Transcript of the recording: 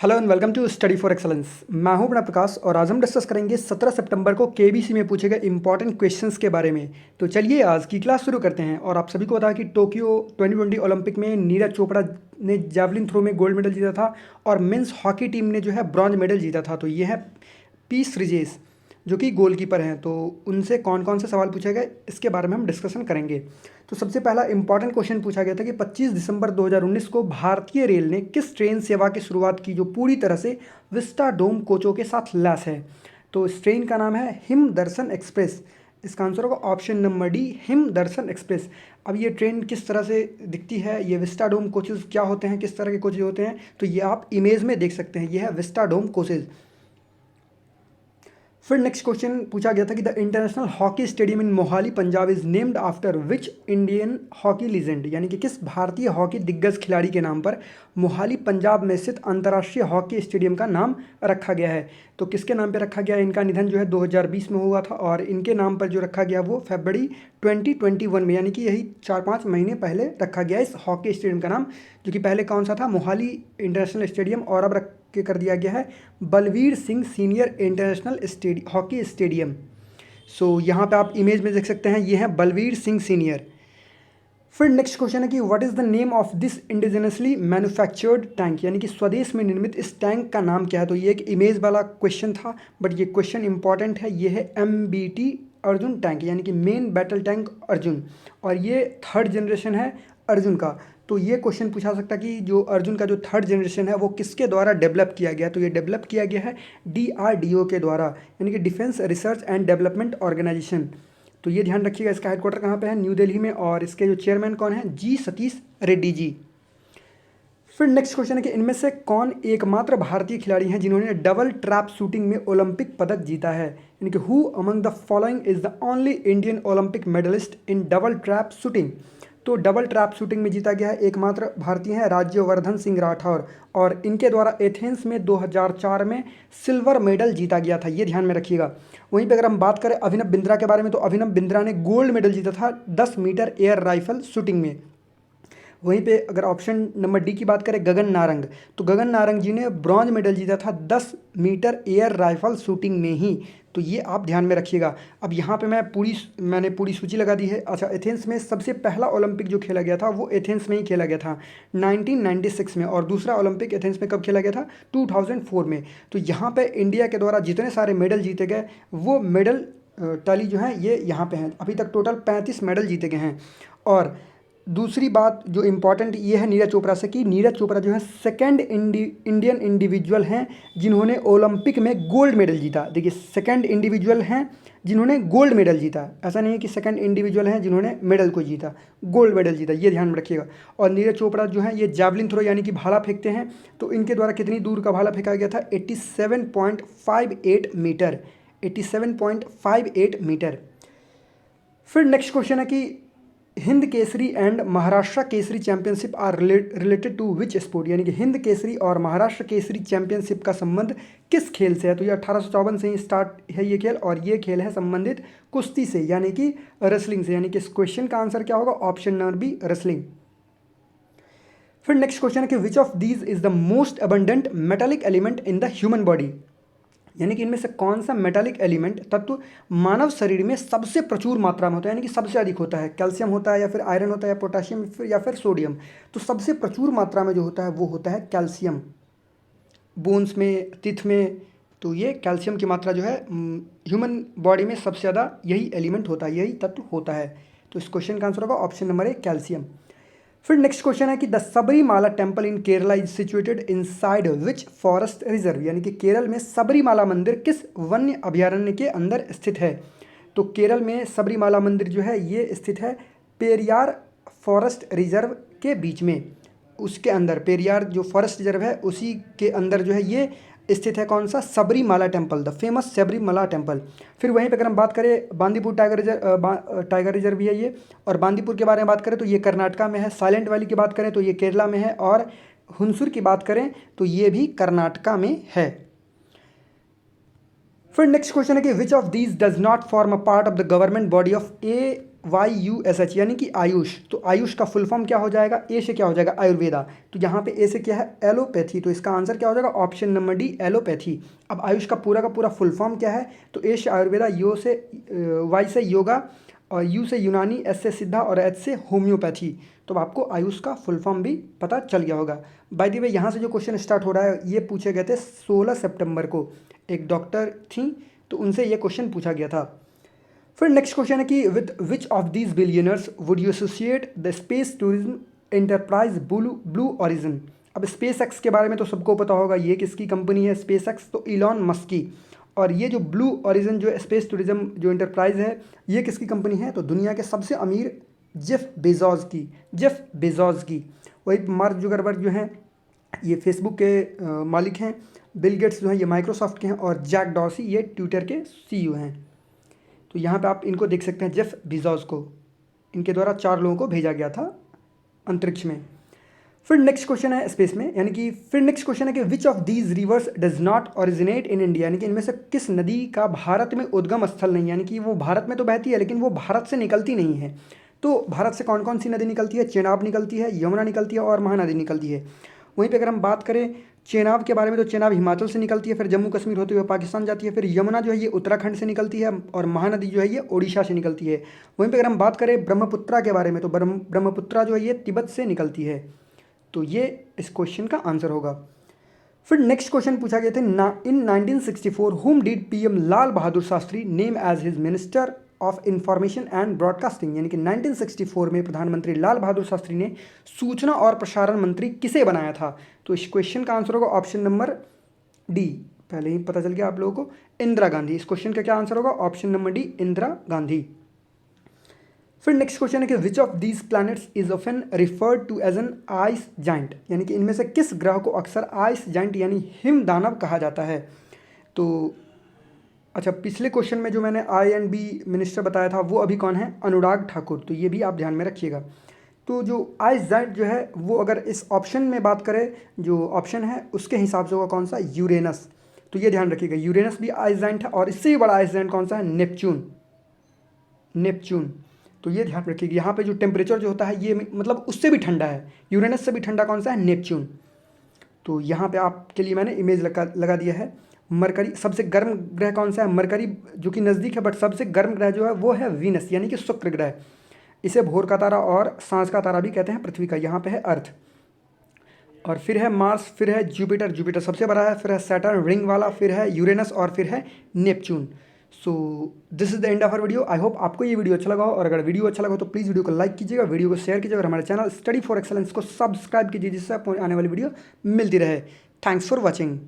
Hello and welcome to study for excellence. मैं हूं प्रणव प्रकाश और आज हम डिस्कस करेंगे 17 सितंबर को केबीसी में पूछे गए इंपॉर्टेंट क्वेश्चंस के बारे में। तो चलिए आज की क्लास शुरू करते हैं। और आप सभी को पता है कि टोक्यो 2020 ओलंपिक में नीरज चोपड़ा ने जैवलिन थ्रो में गोल्ड मेडल जीता था और मेंस हॉकी टीम ने जो है ब्रॉन्ज मेडल जीता था। तो ये है पी श्रीजेश जो कि गोलकीपर हैं। तो उनसे कौन कौन से सवाल पूछे गए इसके बारे में हम डिस्कशन करेंगे। तो सबसे पहला इंपॉर्टेंट क्वेश्चन पूछा गया था कि 25 दिसंबर 2019 को भारतीय रेल ने किस ट्रेन सेवा की शुरुआत की जो पूरी तरह से विस्टाडोम कोचों के साथ लैस है। तो इस ट्रेन का नाम है हिम दर्शन एक्सप्रेस। इसका आंसर होगा ऑप्शन नंबर डी, हिम दर्शन एक्सप्रेस। अब ये ट्रेन किस तरह से दिखती है, ये विस्टाडोम कोचेज क्या होते हैं, किस तरह के कोचेज होते हैं, तो ये आप इमेज में देख सकते हैं। ये है विस्टाडोम कोचेज। फिर नेक्स्ट क्वेश्चन पूछा गया था कि the international hockey stadium in Mohali Punjab is named after which Indian hockey legend, यानी कि किस भारतीय हॉकी दिग्गज खिलाड़ी के नाम पर मोहाली पंजाब में स्थित अंतर्राष्ट्रीय हॉकी स्टेडियम का नाम रखा गया है। तो किसके नाम पर रखा गया है? इनका निधन जो है 2020 में हुआ था और इनके नाम पर जो रखा गया वो फरवरी 2021 में, यानी कि यही 4-5 महीने पहले रखा गया इस हॉकी स्टेडियम का नाम, जो कि पहले कौन सा था? मोहाली इंटरनेशनल स्टेडियम, और अब रख के कर दिया गया है Balbir Singh senior international hockey stadium. So यहाँ पे आप इमेज में देख सकते हैं, ये है बलवीर सिंह सीनियर। फिर नेक्स्ट क्वेश्चन है कि what is the name of this indigenously manufactured tank, यानी कि स्वदेश में निर्मित इस टैंक का नाम क्या है। तो ये एक इमेज वाला क्वेश्चन था, बट ये क्वेश्चन इंपॉर्टेंट है। ये है MBT अर्जुन टैंक, यानी कि मेन बैटल टैंक अर्जुन, और ये 3rd जनरेशन है अर्जुन का। तो ये क्वेश्चन पूछा सकता है कि जो अर्जुन का जो 3rd जनरेशन है वो किसके द्वारा डेवलप किया गया। तो ये डेवलप किया गया है DRDO के द्वारा, यानी कि defence research and development organisation. तो ये ध्यान रखिएगा, इसका हेडक्वार्टर कहाँ पे है? न्यू दिल्ली में। और इसके जो चेयरमैन कौन है? जी सतीश रेड्डी जी। फिर नेक्स्ट क्वेश्चन है कि इनमें से कौन एकमात्र भारतीय खिलाड़ी हैं जिन्होंने डबल ट्रैप शूटिंग में ओलंपिक पदक जीता है, यानी कि who among the following is the only Indian Olympic medallist in double trap shooting. तो डबल ट्रैप शूटिंग में जीता गया है एकमात्र भारतीय हैं राज्यवर्धन सिंह राठौर, और इनके द्वारा एथेंस में 2004 में सिल्वर मेडल जीता गया था, ये ध्यान में रखिएगा। वहीं पे अगर हम बात करें अभिनव बिंद्रा के बारे में, तो अभिनव बिंद्रा ने गोल्ड मेडल जीता था 10 मीटर एयर राइफल शूटिंग में। वहीं पे अगर ऑप्शन नंबर डी की बात करें गगन नारंग, तो गगन नारंग जी ने ब्रॉन्ज मेडल जीता था 10 मीटर एयर राइफल शूटिंग में ही। तो ये आप ध्यान में रखिएगा। अब यहाँ पे मैंने पूरी सूची लगा दी है। अच्छा, एथेंस में सबसे पहला ओलंपिक जो खेला गया था वो एथेंस में ही खेला गया था 1996 में, और दूसरा ओलंपिक एथेंस में कब खेला गया था? 2004 में। तो यहाँ पे इंडिया के द्वारा जितने सारे मेडल जीते गए वो मेडल टैली जो है ये यहाँ पे हैं। अभी तक टोटल 35 मेडल जीते गए हैं। और दूसरी बात जो इम्पॉर्टेंट ये है नीरज चोपड़ा से, कि नीरज चोपड़ा जो है सेकंड इंडियन इंडिविजुअल हैं जिन्होंने ओलंपिक में गोल्ड मेडल जीता। देखिए, सेकंड इंडिविजुअल हैं जिन्होंने गोल्ड मेडल जीता, ऐसा नहीं है कि सेकंड इंडिविजुअल हैं जिन्होंने मेडल को जीता, गोल्ड मेडल जीता, ये ध्यान में रखिएगा। और नीरज चोपड़ा जो है ये जैवलिन थ्रो यानी कि भाला फेंकते हैं। तो इनके द्वारा कितनी दूर का भाला फेंका गया था? 87.58 मीटर, 87.58 मीटर। फिर नेक्स्ट क्वेश्चन है कि Hind Kesari and Maharashtra Kesari championship are related to which sport, यानी कि हिंद केसरी और महाराष्ट्र केसरी चैंपियनशिप का संबंध किस खेल से है। तो ये 1854 से ही स्टार्ट है ये खेल, और ये खेल है संबंधित कुश्ती से, यानी कि रेसलिंग से। यानी कि इस क्वेश्चन का आंसर क्या होगा? Option number B, wrestling. फिर नेक्स्ट क्वेश्चन है कि which of these is the most abundant metallic element in the human body, यानी कि इनमें से कौन सा मेटालिक एलिमेंट तत्व मानव शरीर में सबसे प्रचुर मात्रा में होता है, यानी कि सबसे अधिक होता है? कैल्शियम होता है, या फिर आयरन होता है, या पोटाशियम, या फिर सोडियम। तो सबसे प्रचुर मात्रा में जो होता है वो होता है कैल्शियम, बोन्स में, टिथ में। तो ये कैल्शियम की मात्रा जो है ह्यूमन बॉडी में सबसे ज़्यादा यही एलिमेंट होता है, यही तत्व होता है। तो इस क्वेश्चन का आंसर होगा ऑप्शन नंबर ए, कैल्शियम। फिर नेक्स्ट क्वेश्चन है कि the Sabarimala temple in Kerala is situated inside which forest reserve, यानी कि केरल में सबरीमाला मंदिर किस वन्य अभयारण्य के अंदर स्थित है। तो केरल में सबरीमाला मंदिर जो है ये स्थित है पेरियार फॉरेस्ट रिजर्व के बीच में, उसके अंदर पेरियार जो फॉरेस्ट रिजर्व है उसी के अंदर जो है ये स्थित है। कौन सा? Sabarimala temple, the famous Sabarimala temple. फिर वहीं पर अगर हम बात करें बांदीपुर टाइगर रिजर्व भी है ये, और बांदीपुर के बारे में बात करें तो ये कर्नाटका में है। साइलेंट वैली की बात करें तो ये केरला में है, और हुनसुर की बात करें तो ये भी कर्नाटका में है। फिर नेक्स्ट क्वेश्चन है कि which of these does not form a part of the government body of YUSH यानी कि आयुष। तो आयुष का फुल फॉर्म क्या हो जाएगा, ए से क्या हो जाएगा आयुर्वेदा, तो यहाँ पे ए से क्या है एलोपैथी, तो इसका आंसर क्या हो जाएगा ऑप्शन नंबर डी एलोपैथी। अब आयुष का पूरा फुल फॉर्म क्या है, तो ए से आयुर्वेदा, यो से वाई से योगा, और यू से यूनानी, एस से सिद्धा और एच से होम्योपैथी। तो आपको आयुष का फुल फॉर्म भी पता चल गया होगा। बाय द वे यहाँ से जो क्वेश्चन स्टार्ट हो रहा है ये पूछे गए थे 16 सितंबर को, एक डॉक्टर थी तो उनसे ये क्वेश्चन पूछा गया था। फिर नेक्स्ट क्वेश्चन है कि with which of these billionaires would you associate the space tourism enterprise blue origin. अब स्पेस एक्स के बारे में तो सबको पता होगा, ये किसकी कंपनी है स्पेस एक्स, तो इलॉन मस्क की। और ये जो ब्लू ऑरिजिन जो स्पेस टूरिज्म जो एंटरप्राइज है ये किसकी कंपनी है, तो दुनिया के सबसे अमीर जेफ बेजोस की। वही मार्क जुकरबर्ग जो हैं ये फेसबुक के मालिक हैं, बिल गेट्स जो हैं ये माइक्रोसॉफ्ट के हैं, और जैक डॉर्सी ये ट्विटर के CEO हैं। तो यहाँ पे आप इनको देख सकते हैं, जेफ बेजोस को, इनके द्वारा 4 लोगों को भेजा गया था अंतरिक्ष में। फिर नेक्स्ट क्वेश्चन है स्पेस में, यानी कि फिर नेक्स्ट क्वेश्चन है कि which of these rivers does not originate in India, यानी कि इनमें से किस नदी का भारत में उद्गम स्थल नहीं, यानी कि वो भारत में तो बहती है लेकिन वो भारत से निकलती नहीं है। तो भारत से कौन कौन सी नदी निकलती है, चेनाब निकलती है, यमुना निकलती है और महानदी निकलती है। वहीं पे अगर हम बात करें चेनाब के बारे में, तो चेनाब हिमाचल से निकलती है, फिर जम्मू कश्मीर होते हुए पाकिस्तान जाती है, फिर यमुना जो है ये उत्तराखंड से निकलती है, और महानदी जो है ये ओडिशा से निकलती है। वहीं पे अगर हम बात करें ब्रह्मपुत्रा के बारे में, तो ब्रह्मपुत्रा जो है ये तिब्बत से निकलती है। तो ये इस क्वेश्चन का आंसर होगा। फिर नेक्स्ट क्वेश्चन पूछा गया था in 1964 whom did PM Lal Bahadur Shastri name as his minister of information and broadcasting, यानी कि 1964 में प्रधानमंत्री लाल बहादुर शास्त्री ने सूचना और प्रसारण मंत्री किसे बनाया था। तो इस क्वेश्चन का आंसर होगा ऑप्शन नंबर डी, पहले ही पता चल गया आप लोगों को, इंदिरा गांधी। इस क्वेश्चन का क्या आंसर होगा option number D Indira Gandhi. फिर नेक्स्ट क्वेश्चन है कि which of these planets is often referred to as an ice giant, यानी कि इनमें से किस ग्रह को अक्सर आइस जाइंट यानी हिम दानव कहा जाता है। तो अच्छा, पिछले क्वेश्चन में जो मैंने INB मिनिस्टर बताया था वो अभी कौन है, अनुराग ठाकुर, तो ये भी आप ध्यान में रखिएगा। तो जो आइस जाइंट जो है वो अगर इस ऑप्शन में बात करें, जो ऑप्शन है उसके हिसाब से होगा कौन सा, यूरेनस। तो ये ध्यान रखिएगा, यूरेनस भी आइस जाइंट है, और इससे भी बड़ा आइस जाइंट कौन सा है, नेपच्यून। तो ये ध्यान रखिएगा, यहाँ पे जो टेम्परेचर जो होता है ये मतलब उससे भी ठंडा है, यूरेनस से भी ठंडा कौन सा है, नेपच्यून। तो यहाँ पे आपके लिए मैंने इमेज लगा दिया है। मरकरी, सबसे गर्म ग्रह कौन सा है, मरकरी जो कि नज़दीक है, बट सबसे गर्म ग्रह जो है वो है वीनस यानी कि शुक्र ग्रह। इसे भोर का तारा और सांझ का तारा भी कहते हैं पृथ्वी का। यहाँ पे है अर्थ, और फिर है मार्स, फिर है जुपिटर सबसे बड़ा है, फिर है सैटर्न रिंग वाला, फिर है यूरेनस और फिर है Neptune. So this is the end of our video. I hope आपको ये वीडियो अच्छा लगा हो, और अगर वीडियो अच्छा लगा हो तो प्लीज़ वीडियो को लाइक कीजिएगा, वीडियो को शेयर कीजिएगा, और हमारे चैनल स्टडी फॉर एक्सेलेंस को सब्सक्राइब कीजिए, जिससे आपको आने वाली वीडियो मिलती रहे। Thanks for watching.